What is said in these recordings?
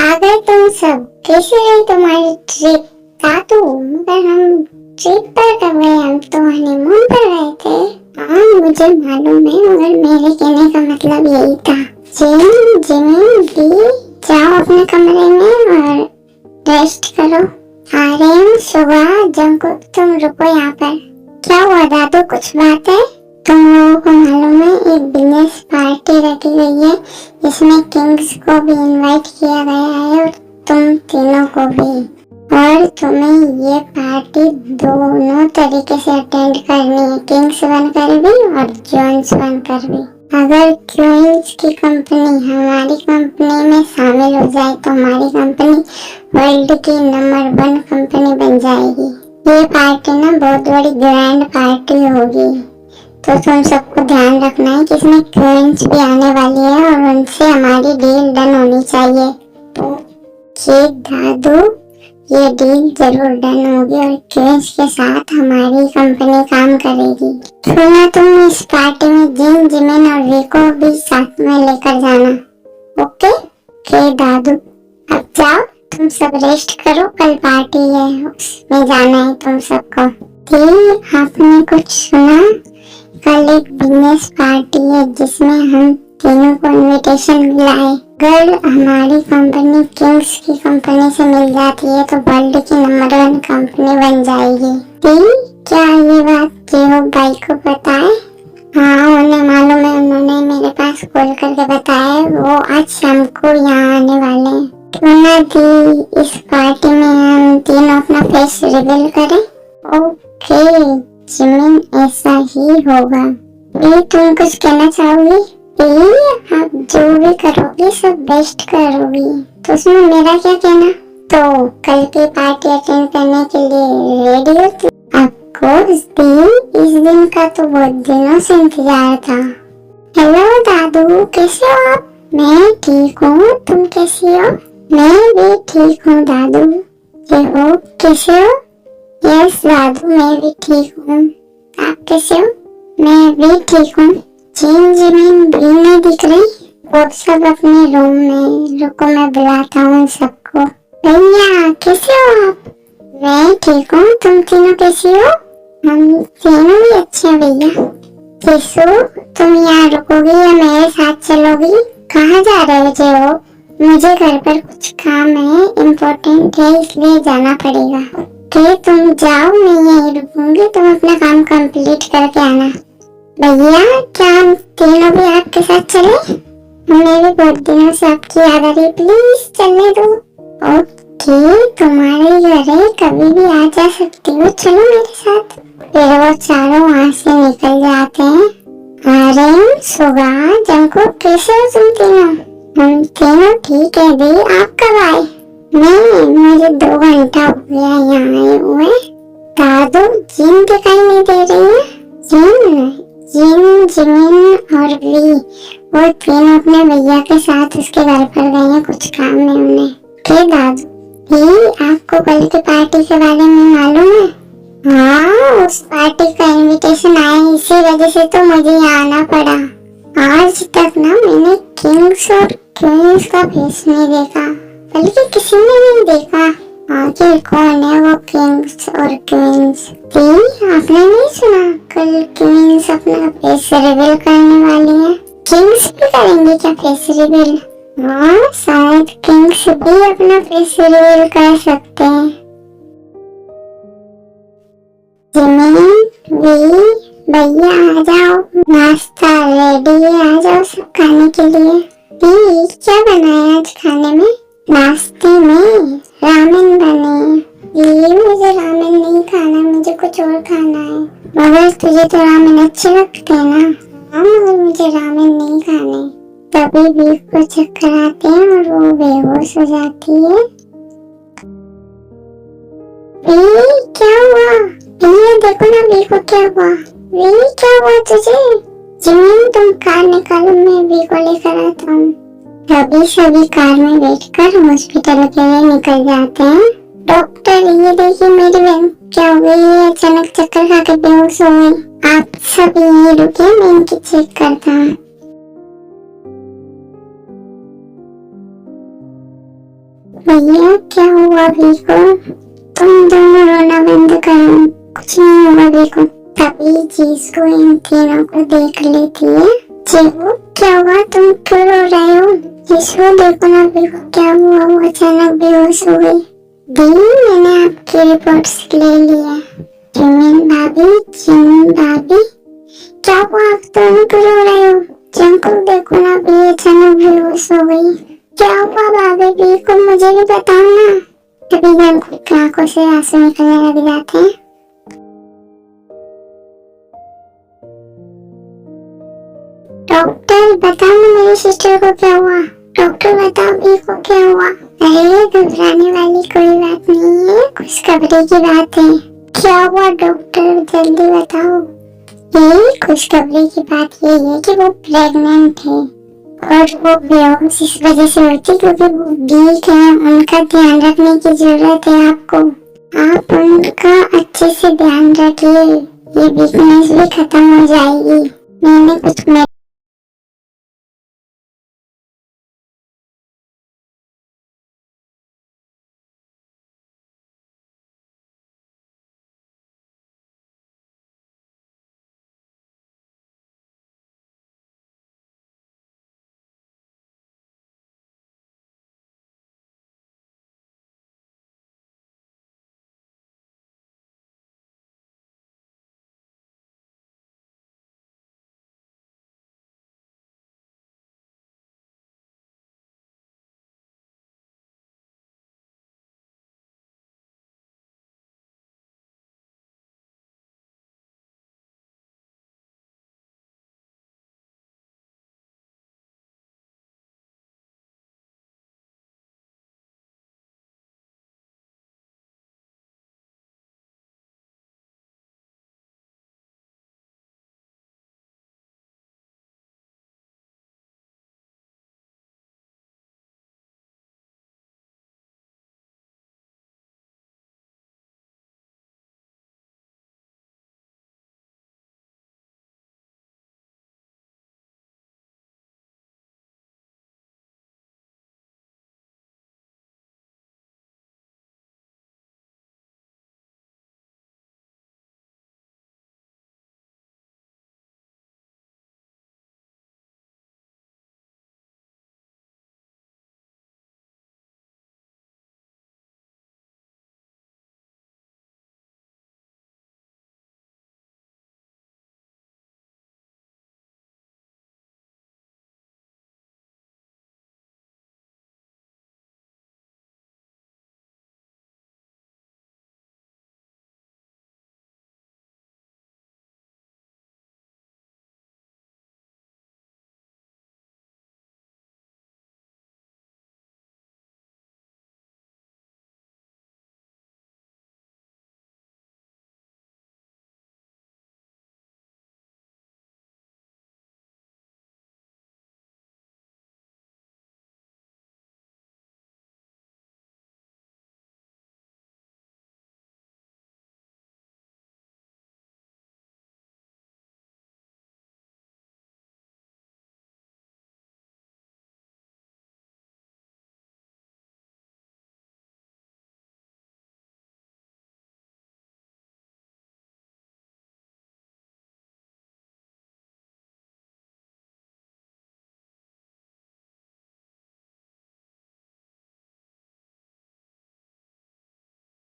अगर तुम सब कैसे रही तुम्हारी ट्रिप दादू? मगर हम ट्रिप पर कब गए? हम तो हनीमून पर गए थे। हाँ मुझे मालूम है, मगर मेरे कहने का मतलब यही था। जिम जिमिन दी, जाओ अपने कमरे में और रेस्ट करो। आर्यन, सुबह, जंकुक, तुम रुको यहाँ पर। क्या हुआ दादू, कुछ बात है? तुम लोगों को मालूम है एक बिजनेस पार्टी रखी गई है जिसमें किंग्स को भी इनवाइट किया गया है और तुम तीनों को भी। और तुम्हें ये पार्टी दोनों तरीके से अटेंड करनी है, किंग्स बनकर भी और जॉन्स बनकर भी। अगर क्वींस की कंपनी हमारी कंपनी में शामिल हो जाए तो हमारी कंपनी वर्ल्ड की नंबर 1 कंपनी बन जाएगी। ये पार्टी ना बहुत बड़ी ग्रैंड पार्टी होगी, तो तुम सबको ध्यान रखना है कि इसमें क्वींस भी आने वाली है और उनसे हमारी डील डन होनी चाहिए। तो ये दादू, ये डील जरूर डन होगी और क्वींस के साथ हमारी कंपनी काम करेगी। सुना तुम इस पार्टी में जिन, जिमिन और रिको भी साथ में लेकर जाना। ओके दादू, अब जाओ तुम सब रेस्ट करो, कल पार्टी है उसमें जाना है तुम सबको। आपने कुछ सुना? कल एक बिजनेस पार्टी है जिसमें हम तीनों को इनविटेशन मिला है। अगर हमारी कंपनी किंग्स की कंपनी से मिल जाती है तो वर्ल्ड की नंबर 1 कंपनी बन जाएगी। क्या ये बात जियो भाई को पता है? हाँ उन्हें मालूम है, उन्होंने मेरे पास कॉल करके बताया है, वो आज शाम को यहाँ आने वाले हैं। क्यों ना दी इस पार्टी में हम तीनों अपना फेस रिवील करें? ओके जिमिन, ऐसा ही होगा। तुम कुछ कहना चाहोगी? आप जो भी करोगी सब बेस्ट करोगी, तो उसमें मेरा क्या कहना? तो कल की पार्टी अटेंड करने के लिए रेडी हो तुम? ऑफकोर्स दी, इस दिन का तो बहुत दिनों से इंतजार था। हेलो दादू, कैसे हो आप? मैं ठीक हूँ, तुम कैसी हो? मैं भी ठीक हूँ दादू। ये हो, कैसे हो? यस दादू, मैं भी ठीक हूँ। आप कैसे हो? मैं भी ठीक हूँ। जिन, जिमिन भी नहीं दिख रही, वो सब अपने रूम में। रुको मैं बुलाता हूँ सबको। भैया कैसे हो आप? मैं ठीक हूँ, तुम तीनों कैसी हो? हम तीनों भी अच्छे हैं भैया। केसु, तुम यहाँ रुकोगी या मेरे साथ चलोगी? कहाँ जा रहे हो जेओ? मुझे घर पर कुछ काम है, इम्पोर्टेंट है, इसलिए जाना पड़ेगा। तुम जाओ, मैं यहीं रुकूंगी, तुम अपना काम कंप्लीट करके आना। भैया क्या हम तीनों भी आपके साथ चले? हमें भी बहुत दिनों से आपकी याद आ रही, प्लीज चलने दो। ओके तुम्हारे घर है, कभी भी आ जा सकती हो, चलो मेरे साथ। फिर वो चारों वहाँ से निकल जाते हैं। आर्यन, सुगा, जंकुक, कैसे हो तुम तीनों? हम तीनों ठीक है दी, आप कब आए? मुझे 2 घंटा हो गया यहाँ आए हुए। दादू, जिन दिखाई नहीं दे रही है? जिन, जिमिन और वी, वो तीनों अपने भैया के साथ उसके घर पर गए हैं, कुछ काम में उन्हें। दादू, आपको कल की पार्टी के बारे में मालूम है? हाँ, उस पार्टी का इनविटेशन आया, इसी वजह से तो मुझे यहाँ आना पड़ा। आज तक ना मैंने किंग्स और क्वींस का फेस नहीं देखा, बल्कि किसी ने नहीं देखा। आखिर कौन है वो किंग्स और क्वींस? आपने नहीं सुना, कल क्वींस अपना फेस रिवील करने वाली है। किंग्स भी करेंगे क्या फेस रिवील? हाँ, शायद किंग्स भी अपना फेस रिवील कर सकते हैं। जिमिन, वी, भैया आ जाओ, नाश्ता रेडी है, आ जाओ सब खाने के लिए। क्या बनाया आज खाने में? नाश्ते में रामेन बने। ये मुझे रामेन नहीं खाना, मुझे कुछ और खाना है। मगर तुझे तो रामेन अच्छे लगते हैं ना? हाँ, मगर मुझे रामेन नहीं खाने। तभी बीफ को चक्कर आते हैं और वो बेहोश हो जाती है। क्या हुआ? ये देखो ना वी को क्या हुआ? वी क्या हुआ तुझे? जिमिन तुम कार निकालो, मैं वी को लेकर आता हूँ। तभी सभी कार में बैठकर हॉस्पिटल के लिए निकल जाते हैं। डॉक्टर, ये देखिए मेरी बहन क्या हो गई है, अचानक चक्कर खा के बेहोश हो गई। आप सब यहीं रुके, मैं इनकी चेक करता हूँ। भैया क्या हुआ वीको? तुम दोनों रोना बंद करो, कुछ नहीं हुआ वीको। तभी जिसको इन तीनों को देख लेती है। जीवो क्या हुआ, तुम क्यों रो रहे हो? जिसको देखो ना वीको क्या हुआ, वो अचानक बेहोश हो गई। दी मैंने आपकी रिपोर्ट्स ले ली है। जिमिन भाभी क्या हुआ, आप दोनों क्यों रो रहे हो? जंकुक देखो ना भी अचानक बेहोश हो गई। क्या हुआ भाभी भी को मुझे भी बताओ ना। तभी जंकुक की आंखों से आंसू निकलने लग जाते हैं। डॉक्टर बताओ ना मेरी सिस्टर को क्या हुआ। डॉक्टर बताओ भी को क्या हुआ। अरे घबराने वाली कोई बात नहीं है, खुशखबरी की बात है। क्या हुआ डॉक्टर, जल्दी बताओ। यही खुशखबरी की बात यही है कि वो प्रेग्नेंट है और वो बेहोश इस वजह से होती क्योंकि वो वीक है। उनका ध्यान रखने की जरूरत है आपको। आप उनका अच्छे से ध्यान रखिए, ये वीकनेस भी खत्म हो जाएगी। मैंने कुछ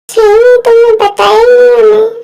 तुमने बताया नहीं हमें।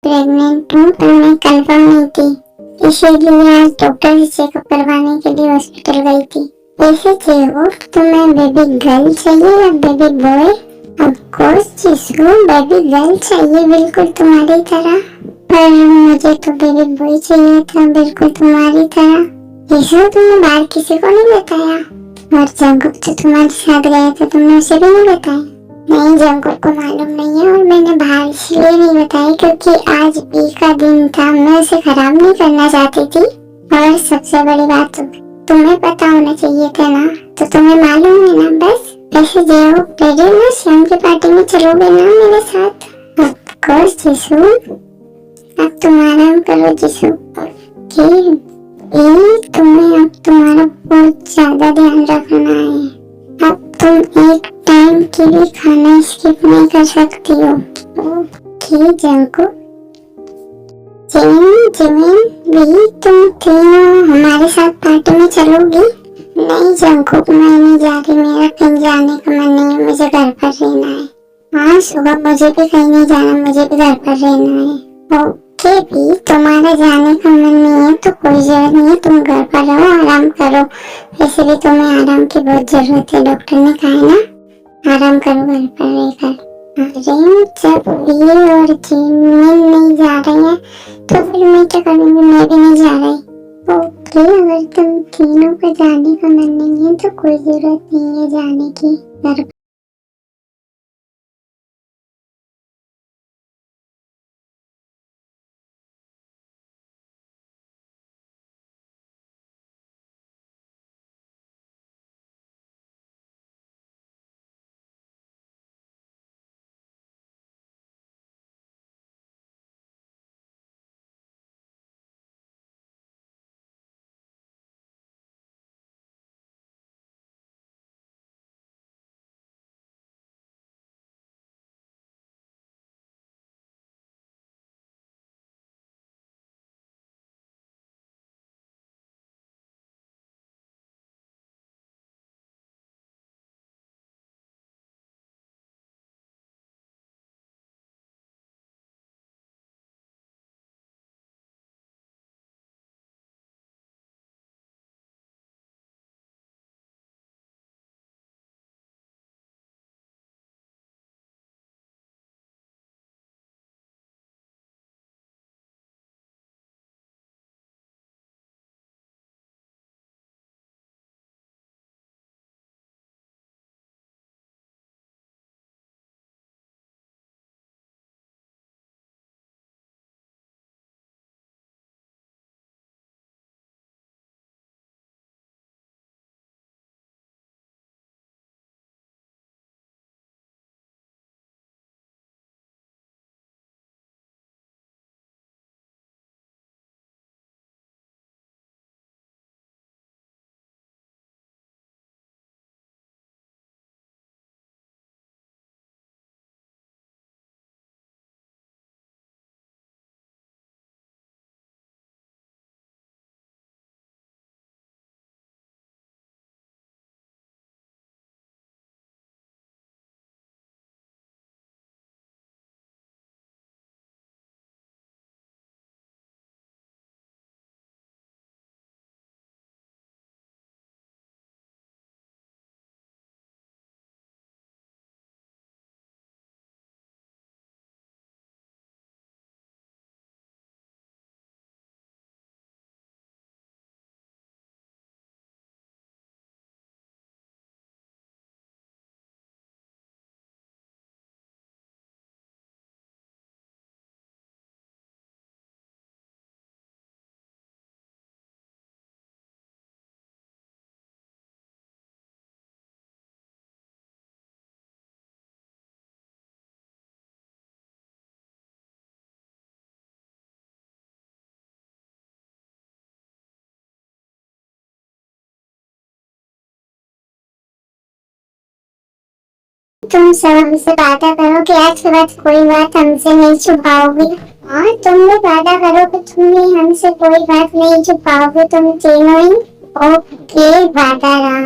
प्रेग्नेंट हूँ पर मैं कंफर्म नहीं थी, इसीलिए आज डॉक्टर से चेकअप करवाने के लिए हॉस्पिटल गई थी। वैसे जियो तुम्हें बेबी गर्ल चाहिए या बेबी बॉय? ऑफ कोर्स जिसू बेबी गर्ल चाहिए, बिल्कुल तुम्हारी तरह। पर मुझे तो बेबी बॉय चाहिए था, बिल्कुल तुम्हारी तरह। जिसू तुमने बाहर किसी को नहीं बताया? और जंकुक तो तुम्हारे साथ गया था, तुमने उसे भी नहीं बताया? नहीं, जंकुक को मालूम नहीं है और मैंने बाहर इसलिए नहीं बताया क्योंकि आज बी का दिन था, मैं उसे खराब नहीं करना चाहती थी। और सबसे बड़ी बात तो तुम्हें पता होना चाहिए था ना, तो तुम्हें मालूम है ना। बस ऐसे जाओ रेडी ना, शाम की पार्टी में चलोगे ना मेरे साथ? ऑफ कोर्स जिसू, अब तुम आराम करो जिसू। तुम्हें अब तुम्हारा बहुत ज्यादा ध्यान रखना है। अब तुम एक टाइम की भी खाना स्किप नहीं कर सकती हो। ओके जंको, जिमिन भी तुम तीनों हमारे साथ पार्टी में चलोगी? नहीं जंकुक, मैं नहीं जा रही, मेरा कहीं जाने का मन नहीं है, मुझे घर पर रहना है। हाँ सुबह मुझे भी कहीं नहीं जाना, मुझे भी घर पर रहना है। ओके भी, तुम्हारा जाने का मन नहीं है तो कोई जरूरत नहीं है, तुम घर पर रहो, आराम करो। वैसे भी तुम्हें आराम की बहुत जरूरत है, डॉक्टर ने कहा है ना, आराम करो घर पर रहकर। अरे जब वी और जिमिन नहीं जा रहे हैं तो फिर मैं क्या करूँगी, मैं भी नहीं जा रही। ओके, अगर तुम तीनों को जाने का मन नहीं है तो कोई जरूरत नहीं है जाने की। घर तुम सब हमसे वादा करो कि आज के बाद कोई बात हमसे नहीं छुपाओगे। और तुम भी वादा करो कि तुम भी हमसे कोई बात नहीं छुपाओगे, तुम तीनों ही। ओके वादा रहा।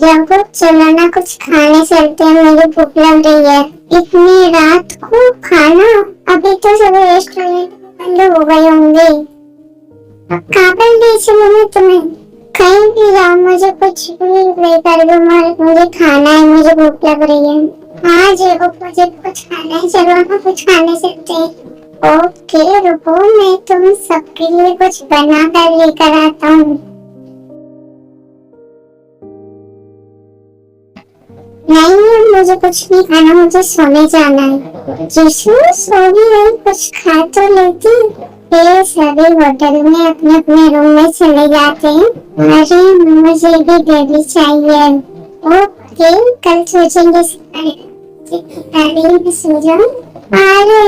जंकुक चलो ना, कुछ खाने चलते हैं, मुझे भूख लग रही है। इतनी रात को खाना? अभी तो सब रेस्टोरेंट बंद हो गए होंगे। अब कहाँ पर ले चलूं मैं तुम्हें? कहीं भी जाओ, मुझे कुछ भी लेकर दो, मुझे खाना है, मुझे भूख लग रही है। हाँ जेबो, मुझे कुछ खाना है, चलो हम कुछ खाने चलते हैं। ओके रुको, मैं तुम सबके लिए कुछ बना कर लेकर आता हूँ। नहीं मुझे कुछ नहीं खाना, मुझे सोने जाना है। जिसू सो भी रही, कुछ खा तो लेती। फिर सभी होटल में अपने अपने रूम में चले जाते हैं। अरे मुझे भी बेबी चाहिए। ओके कल सोचेंगे, में सो जाऊं। अरे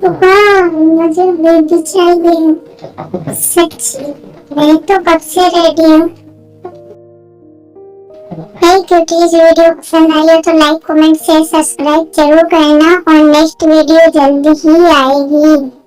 वाह मुझे बेबी चाहिए सच्ची, मैं तो कब से रेडी हूँ। क्यूटीज वीडियो पसंद आई हो तो लाइक कमेंट शेयर सब्सक्राइब जरूर करना और नेक्स्ट वीडियो जल्दी ही आएगी।